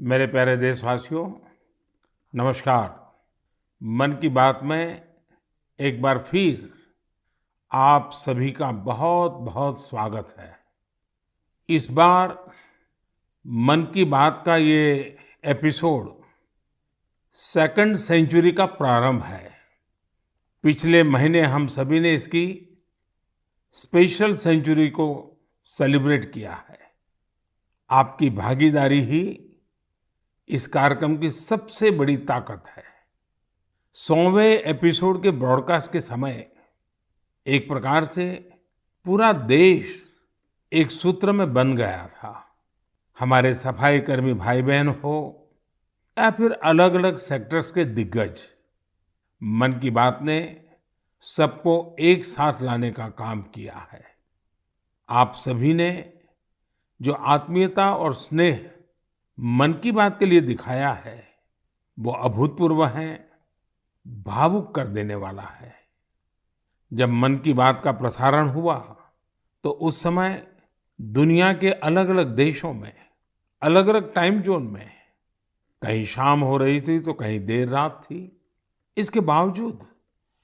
मेरे प्यारे देशवासियों, नमस्कार। मन की बात में एक बार फिर आप सभी का बहुत बहुत स्वागत है। इस बार मन की बात का ये एपिसोड सेकंड सेंचुरी का प्रारंभ है। पिछले महीने हम सभी ने इसकी स्पेशल सेंचुरी को सेलिब्रेट किया है। आपकी भागीदारी ही इस कार्यक्रम की सबसे बड़ी ताकत है। 100वें एपिसोड के ब्रॉडकास्ट के समय एक प्रकार से पूरा देश एक सूत्र में बंध गया था। हमारे सफाई कर्मी भाई बहन हो या फिर अलग अलग सेक्टर्स के दिग्गज, मन की बात ने सबको एक साथ लाने का काम किया है। आप सभी ने जो आत्मीयता और स्नेह मन की बात के लिए दिखाया है, वो अभूतपूर्व है, भावुक कर देने वाला है। जब मन की बात का प्रसारण हुआ तो उस समय दुनिया के अलग अलग देशों में, अलग अलग टाइम जोन में कहीं शाम हो रही थी तो कहीं देर रात थी। इसके बावजूद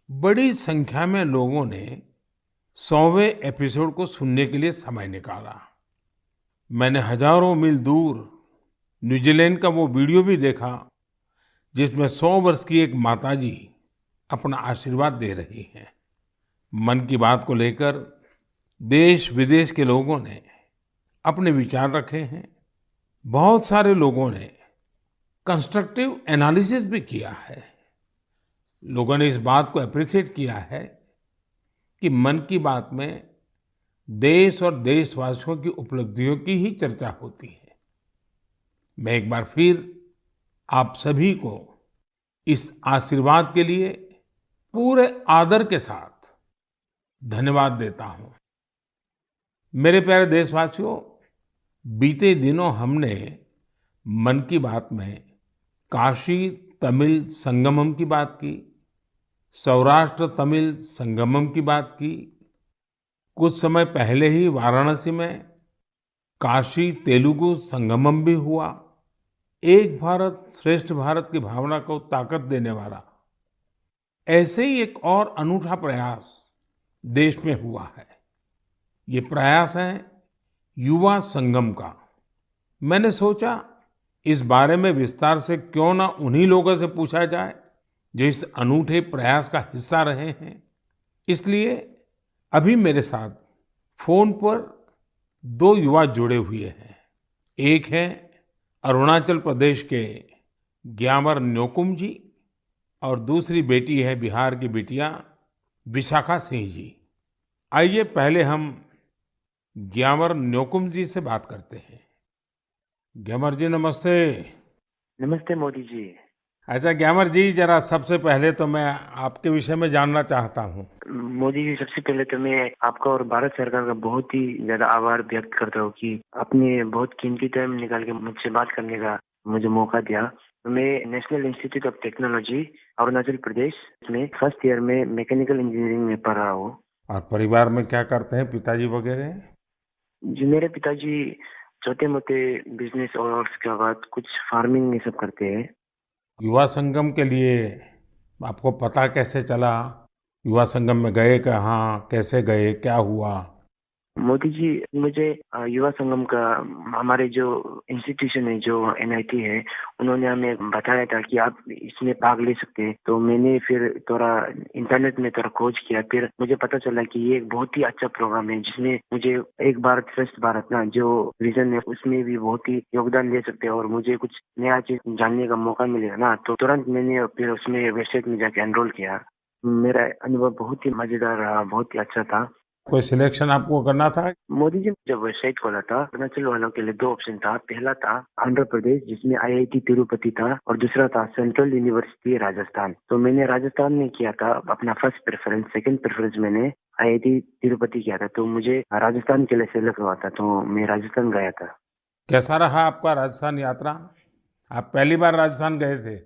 बड़ी संख्या में लोगों ने 100वें एपिसोड को सुनने के लिए समय निकाला। मैंने हजारों मील दूर न्यूजीलैंड का वो वीडियो भी देखा जिसमें 100 वर्ष की एक माताजी अपना आशीर्वाद दे रही हैं। मन की बात को लेकर देश विदेश के लोगों ने अपने विचार रखे हैं। बहुत सारे लोगों ने कंस्ट्रक्टिव एनालिसिस भी किया है। लोगों ने इस बात को अप्रिशिएट किया है कि मन की बात में देश और देशवासियों की उपलब्धियों की ही चर्चा होती है। मैं एक बार फिर आप सभी को इस आशीर्वाद के लिए पूरे आदर के साथ धन्यवाद देता हूं। मेरे प्यारे देशवासियों, बीते दिनों हमने मन की बात में काशी तमिल संगमम की बात की, सौराष्ट्र तमिल संगमम की बात की। कुछ समय पहले ही वाराणसी में काशी तेलुगु संगमम भी हुआ। एक भारत श्रेष्ठ भारत की भावना को ताकत देने वाला ऐसे ही एक और अनूठा प्रयास देश में हुआ है। ये प्रयास है युवा संगम का। मैंने सोचा इस बारे में विस्तार से क्यों ना उन्हीं लोगों से पूछा जाए जो इस अनूठे प्रयास का हिस्सा रहे हैं। इसलिए अभी मेरे साथ फोन पर दो युवा जुड़े हुए हैं। एक है अरुणाचल प्रदेश के ग्यामर न्योकुम जी और दूसरी बेटी है बिहार की बिटिया विशाखा सिंह जी। आइए पहले हम ग्यामर न्योकुम जी से बात करते हैं। ग्यामर जी नमस्ते। नमस्ते मोदी जी। अच्छा ग्यामर जी, जरा सबसे पहले तो मैं आपके विषय में जानना चाहता हूँ। मोदी जी, सबसे पहले तो मैं आपका और भारत सरकार का बहुत ही ज्यादा आभार व्यक्त करता हूँ कि आपने बहुत कीमती टाइम निकाल के मुझसे बात करने का मुझे मौका दिया। मैं national institute of technology Arunachal Pradesh में फर्स्ट ईयर में मैकेनिकल इंजीनियरिंग में पढ़ रहा हूँ। और परिवार में क्या करते हैं पिताजी वगैरह? जी, मेरे पिताजी छोटे मोटे बिजनेस और उसके बाद कुछ फार्मिंग ये सब करते हैं। युवा संगम के लिए आपको पता कैसे चला? युवा संगम में गए कहाँ, कैसे गए, क्या हुआ? मोदी जी, मुझे युवा संगम का हमारे जो इंस्टीट्यूशन है, जो एनआईटी है, उन्होंने हमें बताया था कि आप इसमें भाग ले सकते हैं। तो मैंने फिर थोड़ा इंटरनेट में थोड़ा खोज किया। फिर मुझे पता चला कि ये एक बहुत ही अच्छा प्रोग्राम है जिसमें मुझे एक भारत श्रेष्ठ भारत ना जो विजन है उसमें भी बहुत ही योगदान दे सकते हैं और मुझे कुछ नया चीज जानने का मौका मिलेगा ना। तो तुरंत मैंने फिर उसमें वेबसाइट में जाके एनरोल किया। मेरा अनुभव बहुत ही मजेदार रहा, बहुत ही अच्छा था। कोई सिलेक्शन आपको करना था? मोदी जी, जब वेबसाइट खोला था अरुणाचल वालों के लिए दो ऑप्शन था। पहला था आंध्र प्रदेश जिसमें आईआईटी तिरुपति था और दूसरा था सेंट्रल यूनिवर्सिटी राजस्थान। तो मैंने राजस्थान में किया था अपना फर्स्ट प्रेफरेंस। सेकंड प्रेफरेंस मैंने आईआईटी तिरुपति किया था। तो मुझे राजस्थान के लिए सेलेक्ट हुआ था, तो मैं राजस्थान गया था। कैसा रहा आपका राजस्थान यात्रा? आप पहली बार राजस्थान गए थे?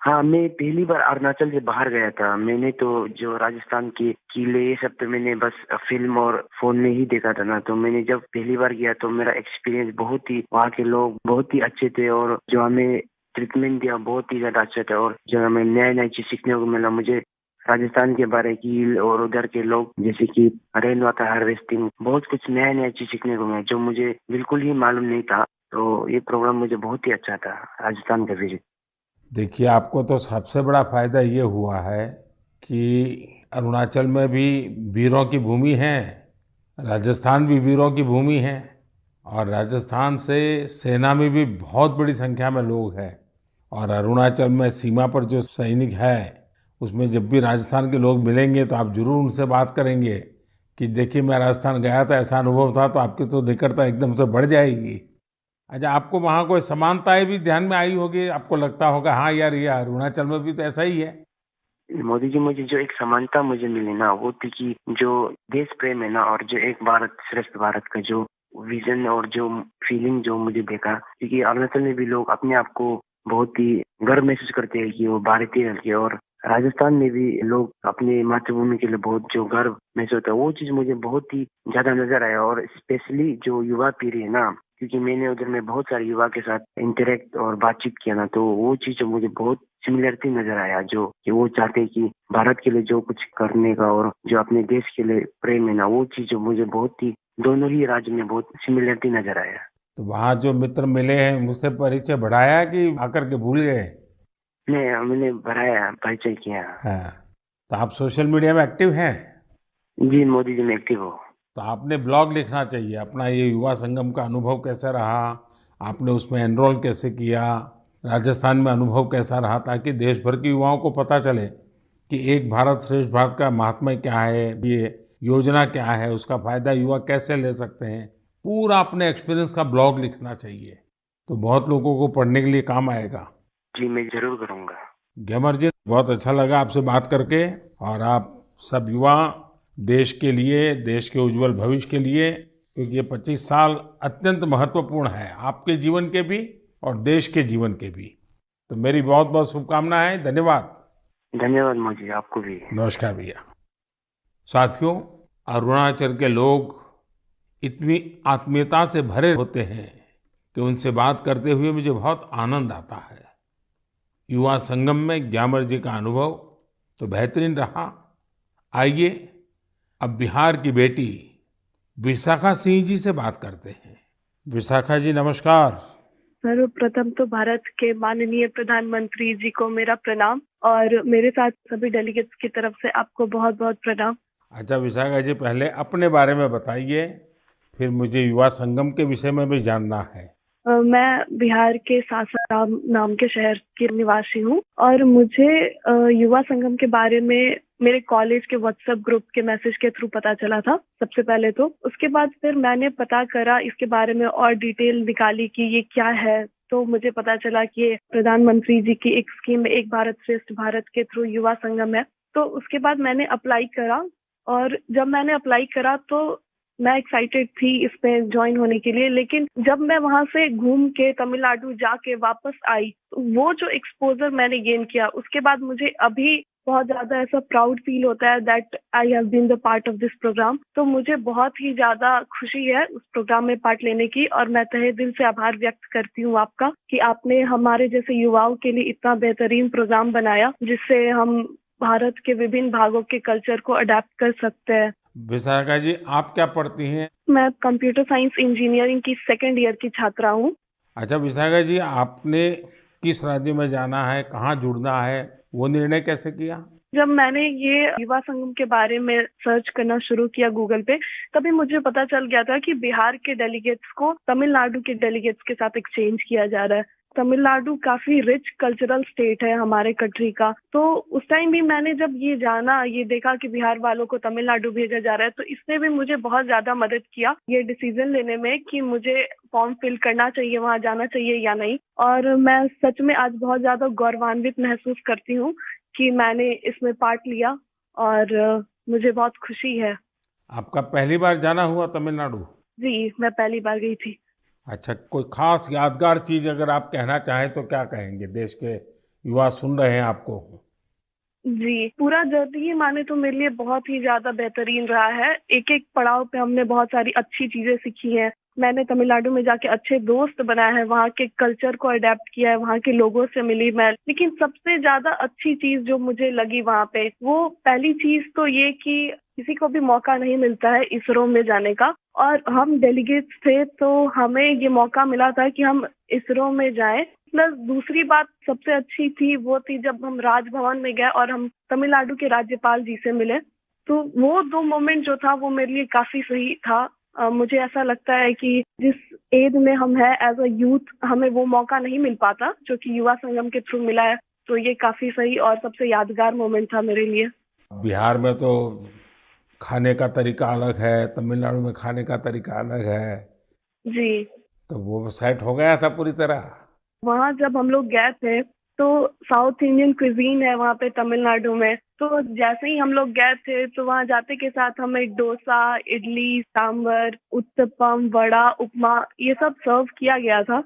हाँ, मैं पहली बार अरुणाचल से बाहर गया था। मैंने तो जो राजस्थान के किले ये सब तो मैंने बस फिल्म और फोन में ही देखा था ना। तो मैंने जब पहली बार गया तो मेरा एक्सपीरियंस बहुत ही, वहाँ के लोग बहुत ही अच्छे थे और जो हमें ट्रीटमेंट दिया बहुत ही ज्यादा अच्छा था। और जो हमें नया नया चीज सीखने को मिला मुझे राजस्थान के बारे की, और उधर के लोग जैसे कि रेन वाटर हार्वेस्टिंग, बहुत कुछ नया नया चीज सीखने को मिला जो मुझे बिल्कुल ही मालूम नहीं था। तो ये प्रोग्राम मुझे बहुत ही अच्छा था, राजस्थान का विजिट। देखिए, आपको तो सबसे बड़ा फायदा ये हुआ है कि अरुणाचल में भी वीरों की भूमि है, राजस्थान भी वीरों की भूमि है, और राजस्थान से सेना में भी बहुत बड़ी संख्या में लोग हैं। और अरुणाचल में सीमा पर जो सैनिक है, उसमें जब भी राजस्थान के लोग मिलेंगे तो आप जरूर उनसे बात करेंगे कि देखिए मैं राजस्थान गया था, ऐसा अनुभव था, तो आपकी तो निकटता एकदम से बढ़ जाएगी। अच्छा, आपको वहाँ कोई समानताएं भी ध्यान में आई होगी, आपको लगता होगा हाँ यार ये अरुणाचल में भी तो ऐसा ही है। मोदी जी, मुझे जो एक समानता मुझे मिली ना वो थी कि जो देश प्रेम है ना, और जो एक भारत श्रेष्ठ भारत का जो विजन और जो फीलिंग जो मुझे देखा, क्योंकि अरुणाचल में भी लोग अपने आप को बहुत ही गर्व महसूस करते हैं कि वो भारतीय है। और राजस्थान में भी लोग अपने मातृभूमि के लिए बहुत जो गर्व महसूस होता है, वो चीज मुझे बहुत ही ज्यादा नजर आया। और स्पेशली जो युवा पीढ़ी है ना, क्योंकि मैंने उधर में बहुत सारे युवा के साथ इंटरेक्ट और बातचीत किया ना, तो वो चीज मुझे बहुत सिमिलरिटी नजर आया। जो कि वो चाहते हैं कि भारत के लिए जो कुछ करने का और जो अपने देश के लिए प्रेम है ना, वो चीज मुझे बहुत ही, दोनों ही राज्य में बहुत सिमिलरिटी नजर आया। तो वहाँ जो मित्र मिले हैं मुझसे परिचय बढ़ाया कि आकर के भूल गए? मैंने बढ़ाया, परिचय किया। हाँ। तो आप सोशल मीडिया में एक्टिव हैं? जी, मोदी जी में एक्टिव हो। तो आपने ब्लॉग लिखना चाहिए अपना, ये युवा संगम का अनुभव कैसा रहा, आपने उसमें एनरोल कैसे किया, राजस्थान में अनुभव कैसा रहा, ताकि देश भर के युवाओं को पता चले कि एक भारत श्रेष्ठ भारत का महात्म्य क्या है, ये योजना क्या है, उसका फायदा युवा कैसे ले सकते हैं। पूरा अपने एक्सपीरियंस का ब्लॉग लिखना चाहिए, तो बहुत लोगों को पढ़ने के लिए काम आएगा। जी, मैं जरूर करूंगा। ग्यामर जी, बहुत अच्छा लगा आपसे बात करके। और आप सब युवा देश के लिए, देश के उज्जवल भविष्य के लिए, क्योंकि ये 25 साल अत्यंत महत्वपूर्ण है आपके जीवन के भी और देश के जीवन के भी। तो मेरी बहुत बहुत शुभकामनाएं। धन्यवाद। धन्यवाद मोदी जी, आपको भी। नमस्कार भैया। साथियों, अरुणाचल के लोग इतनी आत्मीयता से भरे होते हैं कि उनसे बात करते हुए मुझे बहुत आनंद आता है। युवा संगम में ग्यामर जी का अनुभव तो बेहतरीन रहा। आइए अब बिहार की बेटी विशाखा सिंह जी से बात करते हैं। विशाखा जी, नमस्कार। सर्वप्रथम तो भारत के माननीय प्रधानमंत्री जी को मेरा प्रणाम, और मेरे साथ सभी डेलीगेट्स की तरफ से आपको बहुत बहुत प्रणाम। अच्छा विशाखा जी, पहले अपने बारे में बताइए, फिर मुझे युवा संगम के विषय में भी जानना है। मैं बिहार के सासाराम नाम के शहर की निवासी हूँ, और मुझे युवा संगम के बारे में मेरे कॉलेज के व्हाट्सएप ग्रुप के मैसेज के थ्रू पता चला था सबसे पहले। तो उसके बाद फिर मैंने पता करा इसके बारे में और डिटेल निकाली कि ये क्या है। तो मुझे पता चला कि ये प्रधानमंत्री जी की एक स्कीम, एक भारत श्रेष्ठ भारत के थ्रू युवा संगम है। तो उसके बाद मैंने अप्लाई करा, और जब मैंने अप्लाई करा तो मैं एक्साइटेड थी इसमें ज्वाइन होने के लिए। लेकिन जब मैं वहां से घूम के तमिलनाडु जाके वापस आई, तो वो जो एक्सपोजर मैंने गेन किया, उसके बाद मुझे अभी बहुत ज्यादा ऐसा प्राउड फील होता है that I have been the part of this programme. तो मुझे बहुत ही ज्यादा खुशी है उस प्रोग्राम में पार्ट लेने की, और मैं तहे दिल से आभार व्यक्त करती हूँ आपका कि आपने हमारे जैसे युवाओं के लिए इतना बेहतरीन प्रोग्राम बनाया जिससे हम भारत के विभिन्न भागों के कल्चर को अडेप्ट कर सकते हैं। विशाखा जी, आप क्या पढ़ती हैं? मैं कंप्यूटर साइंस इंजीनियरिंग की सेकंड ईयर की छात्रा हूँ। अच्छा विशाखा जी, आपने किस राज्य में जाना है, कहाँ जुड़ना है, वो निर्णय कैसे किया? जब मैंने ये युवा संगम के बारे में सर्च करना शुरू किया गूगल पे, तभी मुझे पता चल गया था कि बिहार के डेलीगेट्स को तमिलनाडु के डेलीगेट्स के साथ एक्सचेंज किया जा रहा है। तमिलनाडु काफी रिच कल्चरल स्टेट है हमारे कंट्री का। तो उस टाइम भी मैंने जब ये जाना, ये देखा कि बिहार वालों को तमिलनाडु भेजा जा रहा है, तो इसने भी मुझे बहुत ज्यादा मदद किया ये डिसीजन लेने में कि मुझे फॉर्म फिल करना चाहिए, वहां जाना चाहिए या नहीं। और मैं सच में आज बहुत ज्यादा गौरवान्वित महसूस करती हूँ कि मैंने इसमें पार्ट लिया, और मुझे बहुत खुशी है। आपका पहली बार जाना हुआ तमिलनाडु? जी, मैं पहली बार गई थी। अच्छा, कोई खास यादगार चीज अगर आप कहना चाहें तो क्या कहेंगे देश के युवा सुन रहे हैं आपको। जी, पूरा जर्नी माने तो मेरे लिए बहुत ही ज़्यादा बेहतरीन रहा है। एक-एक पड़ाव पे हमने बहुत सारी अच्छी चीज़ें सीखी हैं। मैंने तमिलनाडु में जाके अच्छे दोस्त बनाए हैं, वहाँ के कल्चर को अडॉप्ट किया है, वहाँ के लोगों से मिली मैं। लेकिन सबसे ज़्यादा अच्छी चीज़ जो मुझे लगी वहाँ पे, वो पहली चीज़ तो ये कि किसी को भी मौका नहीं मिलता है इसरो में जाने का और हम डेलीगेट्स थे तो हमें ये मौका मिला था कि हम इसरो में जाएँ। प्लस दूसरी बात सबसे अच्छी थी वो थी जब हम राजभवन में गए और हम तमिलनाडु के राज्यपाल जी से मिले, तो वो 2 मोमेंट जो था वो मेरे लिए काफ़ी सही था। मुझे ऐसा लगता है कि जिस एज में हम हैं एज़ अ यूथ हमें वो मौका नहीं मिल पाता जो कि युवा संगम के थ्रू मिला है, तो ये काफ़ी सही और सबसे यादगार मोमेंट था मेरे लिए। बिहार में तो खाने का तरीका अलग है, तमिलनाडु में खाने का तरीका अलग है, जी। तो वो सेट हो गया था पूरी तरह। वहाँ जब हम लोग गए थे, तो साउथ इंडियन क्विज़ीन है वहाँ पे तमिलनाडु में, तो जैसे ही हम लोग गए थे, तो वहाँ जाते के साथ हमें डोसा, इडली, सांभर, उत्तपम, वड़ा, उपमा ये सब सर्व किया गया था।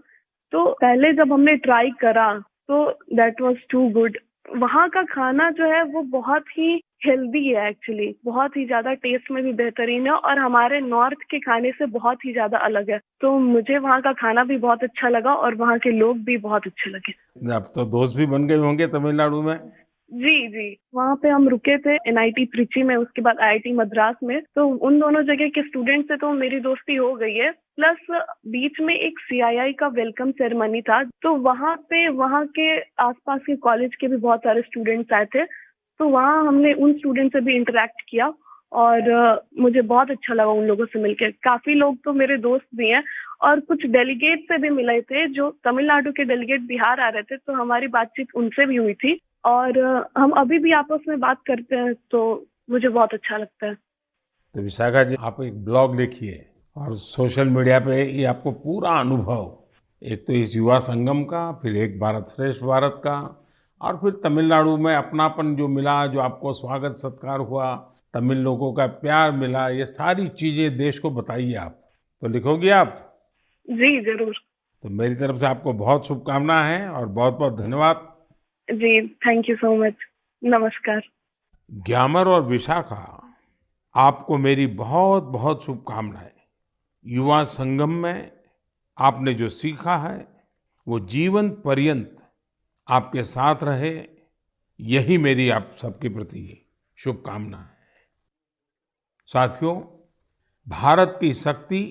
तो पहले जब हमने ट्राई करा, तो दैट वाज़ टू गुड। वहाँ का खाना जो है वो बहुत ही हेल्दी है एक्चुअली, बहुत ही ज़्यादा टेस्ट में भी बेहतरीन है और हमारे नॉर्थ के खाने से बहुत ही ज़्यादा अलग है। तो मुझे वहाँ का खाना भी बहुत अच्छा लगा और वहाँ के लोग भी बहुत अच्छे लगे। अब तो दोस्त भी बन गए होंगे तमिलनाडु में। जी, जी। वहाँ पे हम रुके थे एनआईटी त्रिची में, उसके बाद आईआईटी मद्रास में, तो उन दोनों जगह के स्टूडेंट से तो मेरी दोस्ती हो गई है। प्लस बीच में एक सीआईआई का वेलकम सेरेमनी था, तो वहाँ पे वहाँ के आसपास के कॉलेज के भी बहुत सारे स्टूडेंट्स आए थे, तो वहाँ हमने उन स्टूडेंट से भी इंटरैक्ट किया और मुझे बहुत अच्छा लगा उन लोगों से मिलके। काफ़ी लोग तो मेरे दोस्त भी हैं और कुछ डेलीगेट से भी मिले थे, जो तमिलनाडु के डेलीगेट बिहार आ रहे थे, तो हमारी बातचीत उनसे भी हुई थी और हम अभी भी आपस में बात करते हैं, तो मुझे बहुत अच्छा लगता है। तो विशाखा जी, आप एक ब्लॉग लिखिए और सोशल मीडिया पे ये आपको पूरा अनुभव, एक तो इस युवा संगम का, फिर एक भारत श्रेष्ठ भारत का, और फिर तमिलनाडु में अपनापन जो मिला, जो आपको स्वागत सत्कार हुआ, तमिल लोगों का प्यार मिला, ये सारी चीजें देश को बताइए आप। तो लिखोगी आप? जी, ज़रूर। तो मेरी तरफ से आपको बहुत शुभकामनाएं हैं और बहुत बहुत धन्यवाद। जी, थैंक यू सो मच। नमस्कार। ग्यामर और विशाखा, आपको मेरी बहुत बहुत शुभकामनाएं। युवा संगम में आपने जो सीखा है वो जीवन पर्यंत आपके साथ रहे, यही मेरी आप सबके प्रति शुभकामना है। साथियों, भारत की शक्ति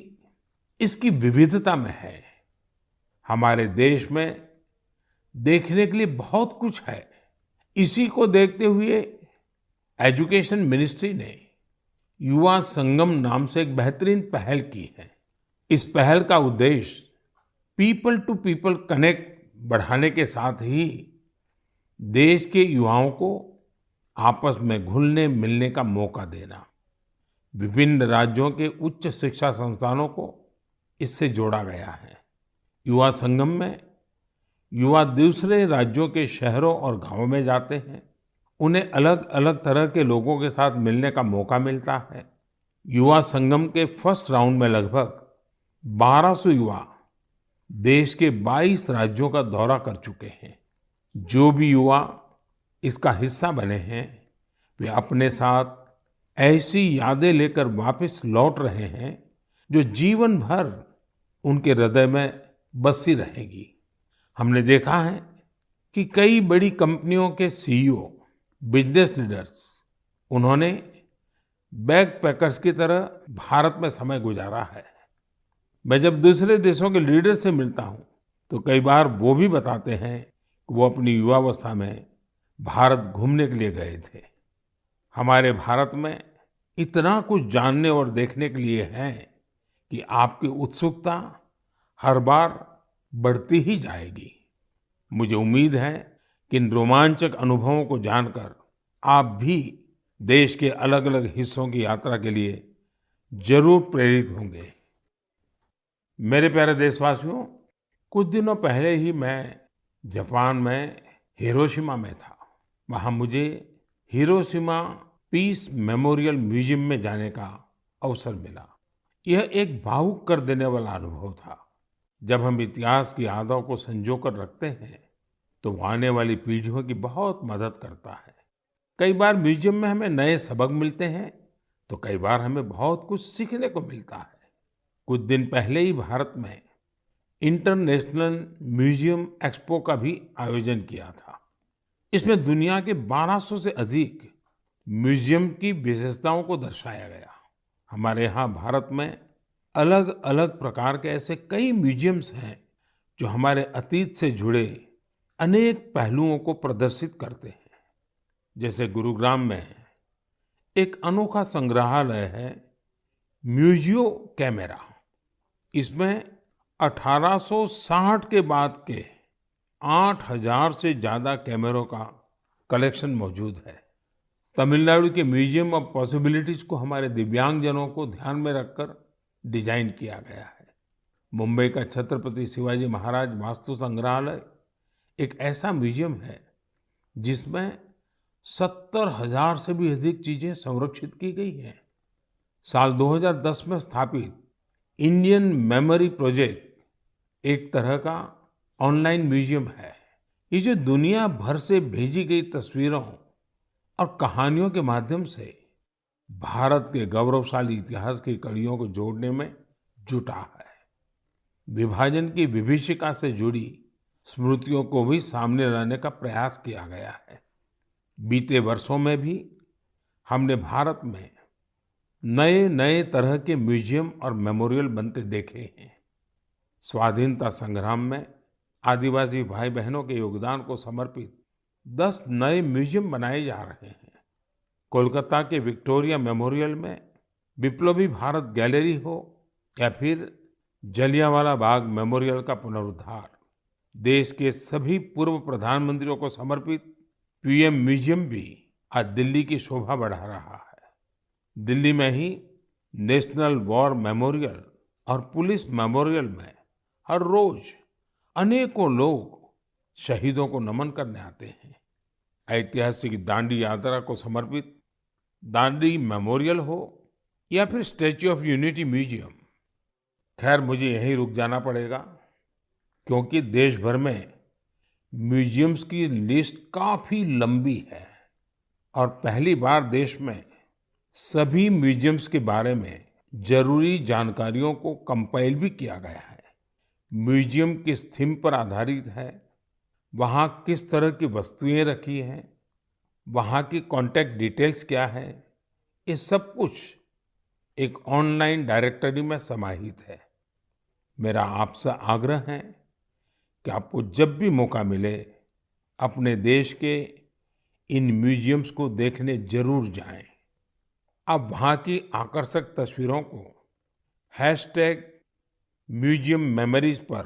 इसकी विविधता में है। हमारे देश में देखने के लिए बहुत कुछ है। इसी को देखते हुए एजुकेशन मिनिस्ट्री ने युवा संगम नाम से एक बेहतरीन पहल की है। इस पहल का उद्देश्य पीपल टू पीपल कनेक्ट बढ़ाने के साथ ही देश के युवाओं को आपस में घुलने मिलने का मौका देना। विभिन्न राज्यों के उच्च शिक्षा संस्थानों को इससे जोड़ा गया है। युवा संगम में युवा दूसरे राज्यों के शहरों और गांवों में जाते हैं। उन्हें अलग अलग तरह के लोगों के साथ मिलने का मौका मिलता है। युवा संगम के फर्स्ट राउंड में लगभग 1200 युवा देश के 22 राज्यों का दौरा कर चुके हैं। जो भी युवा इसका हिस्सा बने हैं, वे अपने साथ ऐसी यादें लेकर वापस लौट रहे हैं जो जीवन भर उनके हृदय में बसी रहेगी। हमने देखा है कि कई बड़ी कंपनियों के सीईओ, बिजनेस लीडर्स, उन्होंने बैकपैकर्स की तरह भारत में समय गुजारा है। मैं जब दूसरे देशों के लीडर से मिलता हूँ तो कई बार वो भी बताते हैं कि वो अपनी युवावस्था में भारत घूमने के लिए गए थे। हमारे भारत में इतना कुछ जानने और देखने के लिए है कि आपकी उत्सुकता हर बार बढ़ती ही जाएगी। मुझे उम्मीद है कि इन रोमांचक अनुभवों को जानकर आप भी देश के अलग-अलग हिस्सों की यात्रा के लिए जरूर प्रेरित होंगे। मेरे प्यारे देशवासियों, कुछ दिनों पहले ही मैं जापान में हिरोशिमा में था। वहाँ मुझे हिरोशिमा पीस मेमोरियल म्यूजियम में जाने का अवसर मिला। यह एक भावुक कर देने वाला अनुभव था। जब हम इतिहास की यादों को संजो कर रखते हैं तो वो आने वाली पीढ़ियों की बहुत मदद करता है। कई बार म्यूजियम में हमें नए सबक मिलते हैं, तो कई बार हमें बहुत कुछ सीखने को मिलता है। कुछ दिन पहले ही भारत में इंटरनेशनल म्यूजियम एक्सपो का भी आयोजन किया था। इसमें दुनिया के 1200 से अधिक म्यूजियम की विशेषताओं को दर्शाया गया। हमारे यहाँ भारत में अलग अलग प्रकार के ऐसे कई म्यूजियम्स हैं जो हमारे अतीत से जुड़े अनेक पहलुओं को प्रदर्शित करते हैं। जैसे गुरुग्राम में एक अनोखा संग्रहालय है, म्यूजियो कैमेरा। इसमें 1860 के बाद के 8000 से ज्यादा कैमरों का कलेक्शन मौजूद है। तमिलनाडु के म्यूजियम ऑफ पॉसिबिलिटीज को हमारे दिव्यांगजनों को ध्यान में रखकर डिजाइन किया गया है। मुंबई का छत्रपति शिवाजी महाराज वास्तु संग्रहालय एक ऐसा म्यूजियम है जिसमें 70,000 से भी अधिक चीजें संरक्षित की गई हैं। साल 2010 में स्थापित इंडियन मेमोरी प्रोजेक्ट एक तरह का ऑनलाइन म्यूजियम है। ये जो दुनिया भर से भेजी गई तस्वीरों और कहानियों के माध्यम से भारत के गौरवशाली इतिहास की कड़ियों को जोड़ने में जुटा है। विभाजन की विभीषिका से जुड़ी स्मृतियों को भी सामने लाने का प्रयास किया गया है। बीते वर्षों में भी हमने भारत में नए नए तरह के म्यूजियम और मेमोरियल बनते देखे हैं। स्वाधीनता संग्राम में आदिवासी भाई बहनों के योगदान को समर्पित 10 नए म्यूजियम बनाए जा रहे हैं। कोलकाता के विक्टोरिया मेमोरियल में विप्लवी भारत गैलरी हो या फिर जलियांवाला बाग मेमोरियल का पुनरुद्धार, देश के सभी पूर्व प्रधानमंत्रियों को समर्पित पीएम म्यूजियम भी आज दिल्ली की शोभा बढ़ा रहा है। दिल्ली में ही नेशनल वॉर मेमोरियल और पुलिस मेमोरियल में हर रोज अनेकों लोग शहीदों को नमन करने आते हैं। ऐतिहासिक दांडी यात्रा को समर्पित दांडी मेमोरियल हो या फिर स्टैच्यू ऑफ यूनिटी म्यूजियम, खैर मुझे यहीं रुक जाना पड़ेगा क्योंकि देश भर में म्यूजियम्स की लिस्ट काफी लंबी है और पहली बार देश में सभी म्यूजियम्स के बारे में जरूरी जानकारियों को कंपाइल भी किया गया है। म्यूजियम किस थीम पर आधारित है, वहाँ किस तरह की वस्तुएं रखी हैं, वहाँ की कॉन्टैक्ट डिटेल्स क्या है, ये सब कुछ एक ऑनलाइन डायरेक्टरी में समाहित है। मेरा आपसे आग्रह है कि आपको जब भी मौका मिले अपने देश के इन म्यूजियम्स को देखने जरूर जाएं। आप वहाँ की आकर्षक तस्वीरों को #म्यूजियम मेमोरीज पर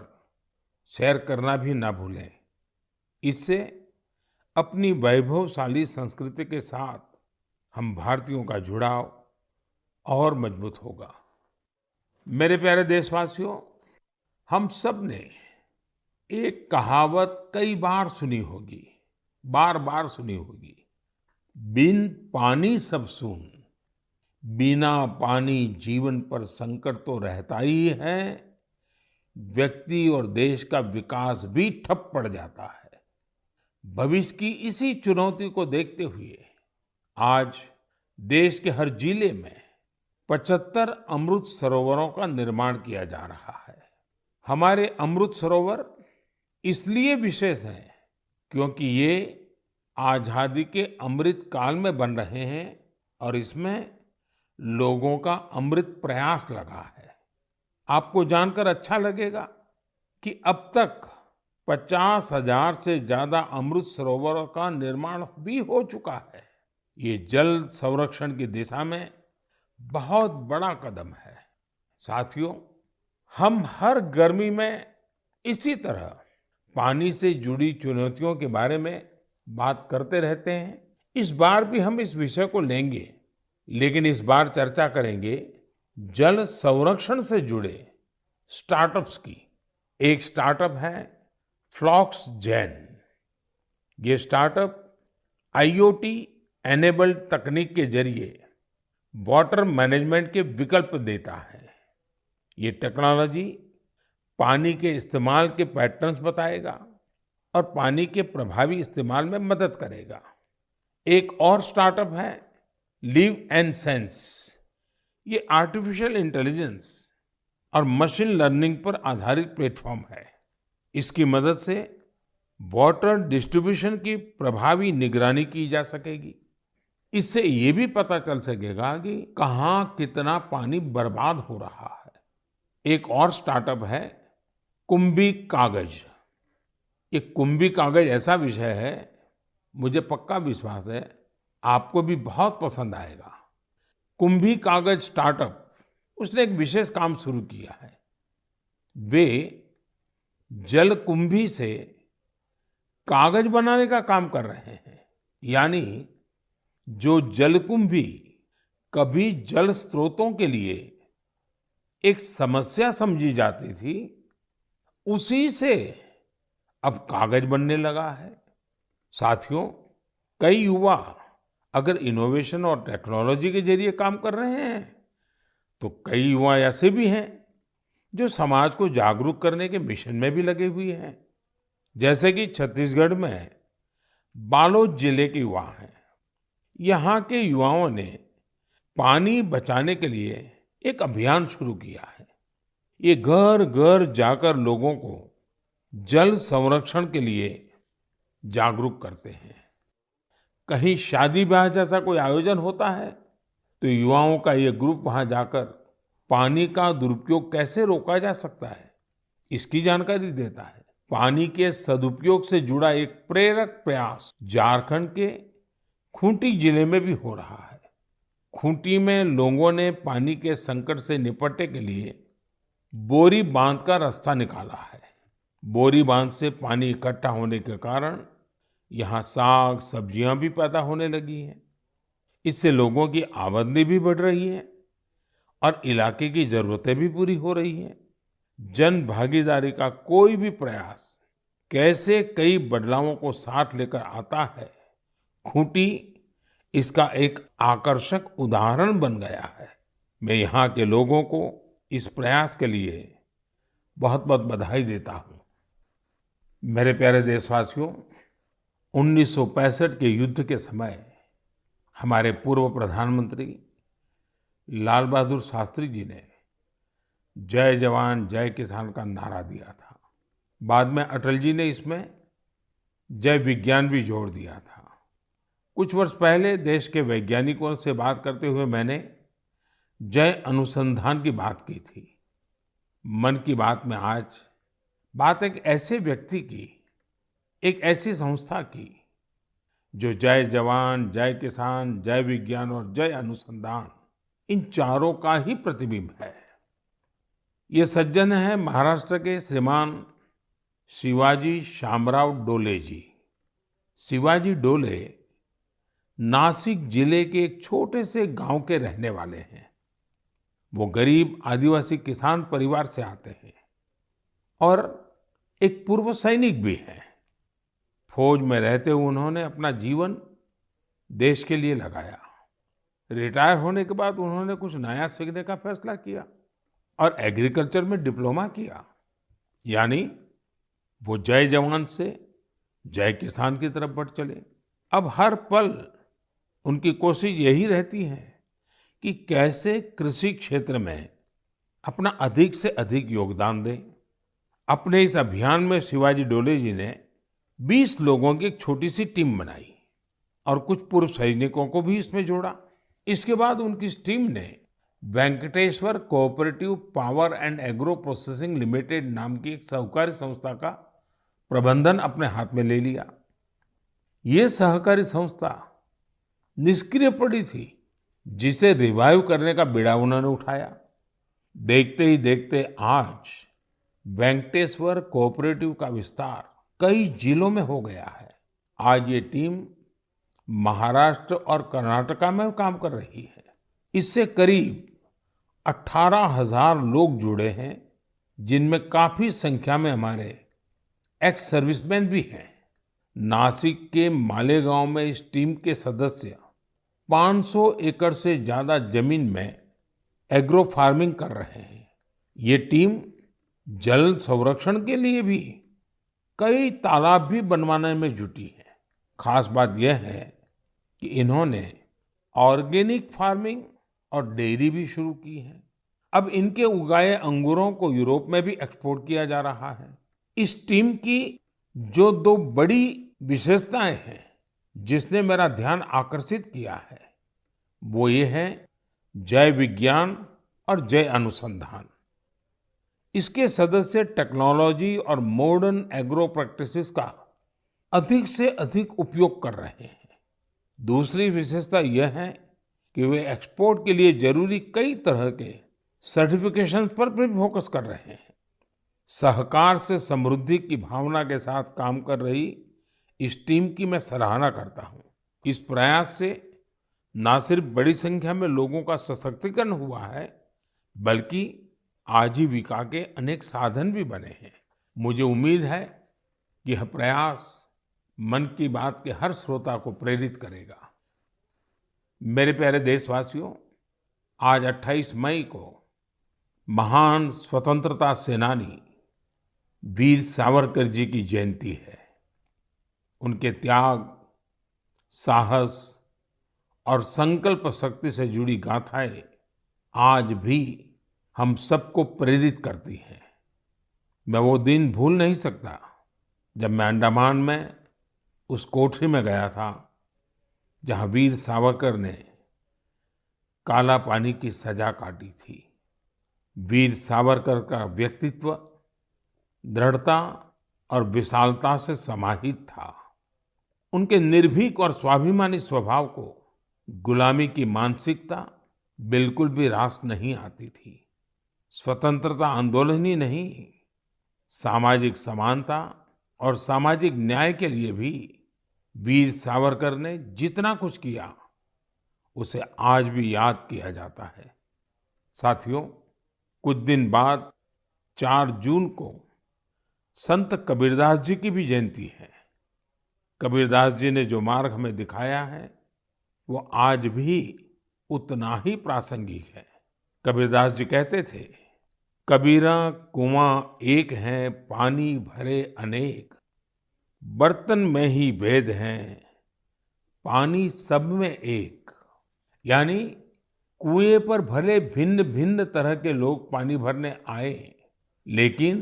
शेयर करना भी ना भूलें। इससे अपनी वैभवशाली संस्कृति के साथ हम भारतीयों का जुड़ाव और मजबूत होगा। मेरे प्यारे देशवासियों, हम सब ने एक कहावत कई बार सुनी होगी, बार बार सुनी होगी, बिन पानी सब सून, बिना पानी जीवन पर संकट तो रहता ही है, व्यक्ति और देश का विकास भी ठप पड़ जाता है। भविष्य की इसी चुनौती को देखते हुए आज देश के हर जिले में 75 अमृत सरोवरों का निर्माण किया जा रहा है। हमारे अमृत सरोवर इसलिए विशेष हैं क्योंकि ये आजादी के अमृत काल में बन रहे हैं और इसमें लोगों का अमृत प्रयास लगा है। आपको जानकर अच्छा लगेगा कि अब तक 50,000 से ज्यादा अमृत सरोवरों का निर्माण भी हो चुका है। ये जल संरक्षण की दिशा में बहुत बड़ा कदम है। साथियों, हम हर गर्मी में इसी तरह पानी से जुड़ी चुनौतियों के बारे में बात करते रहते हैं। इस बार भी हम इस विषय को लेंगे, लेकिन इस बार चर्चा करेंगे जल संरक्षण से जुड़े स्टार्टअप्स की। एक स्टार्टअप है फ्लॉक्स जेन। ये स्टार्टअप IoT एनेबल्ड तकनीक के जरिए वाटर मैनेजमेंट के विकल्प देता है। ये टेक्नोलॉजी पानी के इस्तेमाल के पैटर्न्स बताएगा, और पानी के प्रभावी इस्तेमाल में मदद करेगा। एक और स्टार्टअप है लिव एंड सेंस। ये आर्टिफिशियल इंटेलिजेंस और मशीन लर्निंग पर आधारित प्लेटफॉर्म है। इसकी मदद से वाटर डिस्ट्रीब्यूशन की प्रभावी निगरानी की जा सकेगी। इससे ये भी पता चल सकेगा कि कहाँ कितना पानी बर्बाद हो रहा है। एक और स्टार्टअप है कुंभी कागज। ये कुंभी कागज ऐसा विषय है, मुझे पक्का विश्वास है आपको भी बहुत पसंद आएगा। कुंभी कागज स्टार्टअप उसने एक विशेष काम शुरू किया है। वे जलकुंभी से कागज बनाने का काम कर रहे हैं। यानी जो जलकुंभी कभी जल स्रोतों के लिए एक समस्या समझी जाती थी, उसी से अब कागज बनने लगा है। साथियों, कई युवा अगर इनोवेशन और टेक्नोलॉजी के जरिए काम कर रहे हैं, तो कई युवा ऐसे भी हैं जो समाज को जागरूक करने के मिशन में भी लगे हुए हैं। जैसे कि छत्तीसगढ़ में बालोद जिले के युवा हैं। यहाँ के युवाओं ने पानी बचाने के लिए एक अभियान शुरू किया है। ये घर घर जाकर लोगों को जल संरक्षण के लिए जागरूक करते हैं। कहीं शादी ब्याह जैसा कोई आयोजन होता है, तो युवाओं का ये ग्रुप वहां जाकर पानी का दुरुपयोग कैसे रोका जा सकता है, इसकी जानकारी देता है। पानी के सदुपयोग से जुड़ा एक प्रेरक प्रयास झारखंड के खूंटी जिले में भी हो रहा है। खूंटी में लोगों ने पानी के संकट से निपटने के लिए बोरी बांध का रास्ता निकाला है। बोरी बांध से पानी इकट्ठा होने के कारण यहाँ साग सब्जियां भी पैदा होने लगी हैं। इससे लोगों की आमदनी भी बढ़ रही है और इलाके की जरूरतें भी पूरी हो रही हैं। जन भागीदारी का कोई भी प्रयास कैसे कई बदलावों को साथ लेकर आता है, खूंटी इसका एक आकर्षक उदाहरण बन गया है। मैं यहाँ के लोगों को इस प्रयास के लिए बहुत बहुत बधाई देता हूँ। मेरे प्यारे देशवासियों, 1965 के युद्ध के समय हमारे पूर्व प्रधानमंत्री लाल बहादुर शास्त्री जी ने जय जवान जय किसान का नारा दिया था। बाद में अटल जी ने इसमें जय विज्ञान भी जोड़ दिया था। कुछ वर्ष पहले देश के वैज्ञानिकों से बात करते हुए मैंने जय अनुसंधान की बात की थी। मन की बात में आज बात एक ऐसे व्यक्ति की, एक ऐसी संस्था की जो जय जवान जय किसान जय विज्ञान और जय अनुसंधान इन चारों का ही प्रतिबिंब है। ये सज्जन है महाराष्ट्र के श्रीमान शिवाजी शामराव डोले जी। शिवाजी डोले नासिक जिले के एक छोटे से गांव के रहने वाले हैं। वो गरीब आदिवासी किसान परिवार से आते हैं और एक पूर्व सैनिक भी हैं। फौज में रहते हुए उन्होंने अपना जीवन देश के लिए लगाया। रिटायर होने के बाद उन्होंने कुछ नया सीखने का फैसला किया और एग्रीकल्चर में डिप्लोमा किया। यानी वो जय जवान से जय किसान की तरफ बढ़ चले। अब हर पल उनकी कोशिश यही रहती है कि कैसे कृषि क्षेत्र में अपना अधिक से अधिक योगदान दें। अपने इस अभियान में शिवाजी डोले जी ने 20 लोगों की एक छोटी सी टीम बनाई और कुछ पूर्व सैनिकों को भी इसमें जोड़ा। इसके बाद उनकी इस टीम ने Venkateshwar cooperative power and agro processing limited नाम की एक सहकारी संस्था का प्रबंधन अपने हाथ में ले लिया। ये सहकारी संस्था निष्क्रिय पड़ी थी, जिसे रिवाइव करने का बीड़ा उन्होंने उठाया। देखते ही देखते आज वेंकटेश्वर कोऑपरेटिव का विस्तार कई जिलों में हो गया है। आज ये टीम महाराष्ट्र और कर्नाटका में काम कर रही है। इससे करीब 18,000 लोग जुड़े हैं, जिनमें काफी संख्या में हमारे एक्स सर्विसमैन भी हैं। नासिक के मालेगांव में इस टीम के सदस्य 500 एकड़ से ज्यादा जमीन में एग्रो फार्मिंग कर रहे हैं। ये टीम जल संरक्षण के लिए भी कई तालाब भी बनवाने में जुटी है। खास बात यह है कि इन्होंने ऑर्गेनिक फार्मिंग और डेयरी भी शुरू की है। अब इनके उगाए अंगूरों को यूरोप में भी एक्सपोर्ट किया जा रहा है। इस टीम की जो दो बड़ी विशेषताएं हैं जिसने मेरा ध्यान आकर्षित किया है वो ये है जय विज्ञान और जय अनुसंधान। इसके सदस्य टेक्नोलॉजी और मॉडर्न एग्रो प्रैक्टिसेस का अधिक से अधिक उपयोग कर रहे हैं। दूसरी विशेषता यह है कि वे एक्सपोर्ट के लिए जरूरी कई तरह के सर्टिफिकेशंस पर भी फोकस कर रहे हैं। सहकार से समृद्धि की भावना के साथ काम कर रही इस टीम की मैं सराहना करता हूं। इस प्रयास से न सिर्फ बड़ी संख्या में लोगों का सशक्तिकरण हुआ है बल्कि आजीविका के अनेक साधन भी बने हैं। मुझे उम्मीद है कि यह प्रयास मन की बात के हर श्रोता को प्रेरित करेगा। मेरे प्यारे देशवासियों, आज 28 मई को महान स्वतंत्रता सेनानी वीर सावरकर जी की जयंती है। उनके त्याग, साहस और संकल्प शक्ति से जुड़ी गाथाएं आज भी हम सबको प्रेरित करती हैं। मैं वो दिन भूल नहीं सकता जब मैं अंडमान में उस कोठरी में गया था जहां वीर सावरकर ने काला पानी की सजा काटी थी। वीर सावरकर का व्यक्तित्व दृढ़ता और विशालता से समाहित था। उनके निर्भीक और स्वाभिमानी स्वभाव को गुलामी की मानसिकता बिल्कुल भी रास नहीं आती थी। स्वतंत्रता आंदोलन ही नहीं, सामाजिक समानता और सामाजिक न्याय के लिए भी वीर सावरकर ने जितना कुछ किया उसे आज भी याद किया जाता है। साथियों, कुछ दिन बाद 4 जून को संत कबीरदास जी की भी जयंती है। कबीरदास जी ने जो मार्ग हमें दिखाया है वो आज भी उतना ही प्रासंगिक है। कबीरदास जी कहते थे, कबीरा कुआं एक है पानी भरे अनेक, बर्तन में ही भेद है पानी सब में एक। यानी कुएं पर भले भिन्न भिन्न तरह के लोग पानी भरने आए लेकिन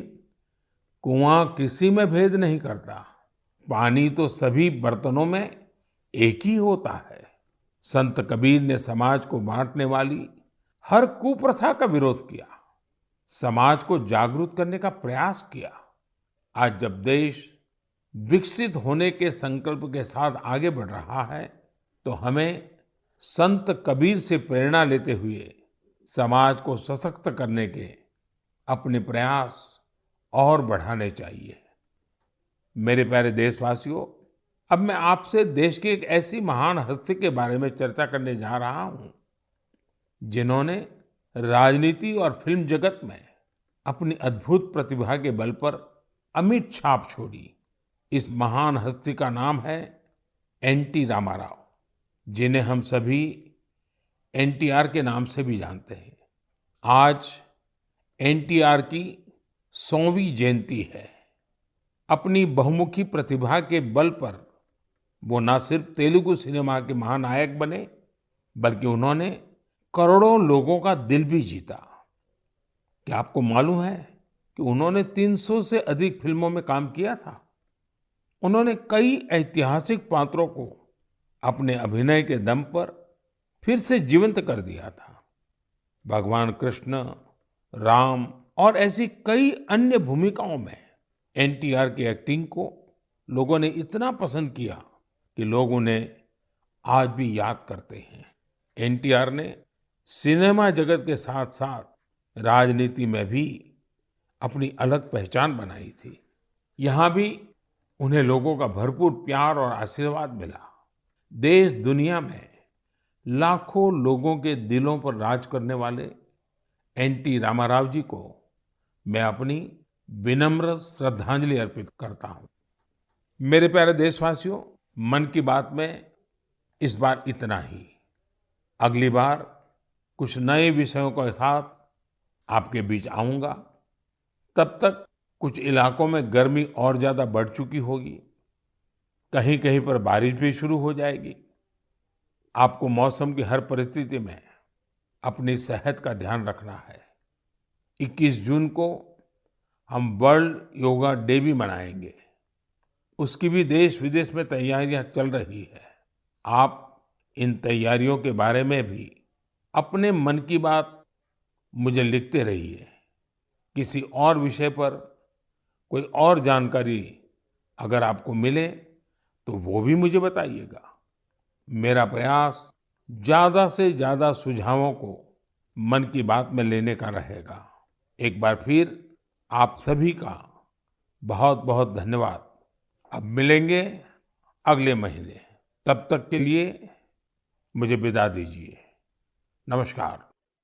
कुआं किसी में भेद नहीं करता। पानी तो सभी बर्तनों में एक ही होता है। संत कबीर ने समाज को बांटने वाली हर कुप्रथा का विरोध किया, समाज को जागरूक करने का प्रयास किया। आज जब देश विकसित होने के संकल्प के साथ आगे बढ़ रहा है तो हमें संत कबीर से प्रेरणा लेते हुए समाज को सशक्त करने के अपने प्रयास और बढ़ाने चाहिए। मेरे प्यारे देशवासियों, अब मैं आपसे देश की एक ऐसी महान हस्ती के बारे में चर्चा करने जा रहा हूं जिन्होंने राजनीति और फिल्म जगत में अपनी अद्भुत प्रतिभा के बल पर अमिट छाप छोड़ी। इस महान हस्ती का नाम है एनटी रामाराव, जिन्हें हम सभी एनटीआर के नाम से भी जानते हैं। आज एनटीआर की 100वीं जयंती है। अपनी बहुमुखी प्रतिभा के बल पर वो न सिर्फ तेलुगु सिनेमा के महानायक बने बल्कि उन्होंने करोड़ों लोगों का दिल भी जीता। क्या आपको मालूम है कि उन्होंने 300 से अधिक फिल्मों में काम किया था? उन्होंने कई ऐतिहासिक पात्रों को अपने अभिनय के दम पर फिर से जीवंत कर दिया था। भगवान कृष्ण, राम और ऐसी कई अन्य भूमिकाओं में एनटीआर की एक्टिंग को लोगों ने इतना पसंद किया कि लोग उन्हें आज भी याद करते हैं। एनटीआर ने सिनेमा जगत के साथ साथ राजनीति में भी अपनी अलग पहचान बनाई थी। यहाँ भी उन्हें लोगों का भरपूर प्यार और आशीर्वाद मिला। देश दुनिया में लाखों लोगों के दिलों पर राज करने वाले एनटी रामाराव जी को मैं अपनी विनम्र श्रद्धांजलि अर्पित करता हूं। मेरे प्यारे देशवासियों, मन की बात में इस बार इतना ही। अगली बार कुछ नए विषयों के साथ आपके बीच आऊंगा। तब तक कुछ इलाकों में गर्मी और ज्यादा बढ़ चुकी होगी, कहीं-कहीं पर बारिश भी शुरू हो जाएगी। आपको मौसम की हर परिस्थिति में अपनी सेहत का ध्यान रखना है। 21 जून को हम वर्ल्ड योगा डे भी मनाएंगे। उसकी भी देश-विदेश में तैयारियां चल रही है। आप इन तैयारियों के बारे में भी अपने मन की बात मुझे लिखते रहिए। किसी और विषय पर कोई और जानकारी अगर आपको मिले तो वो भी मुझे बताइएगा। मेरा प्रयास ज्यादा से ज्यादा सुझावों को मन की बात में लेने का रहेगा। एक बार फिर आप सभी का बहुत बहुत धन्यवाद। अब मिलेंगे अगले महीने। तब तक के लिए मुझे विदा दीजिए। नमस्कार।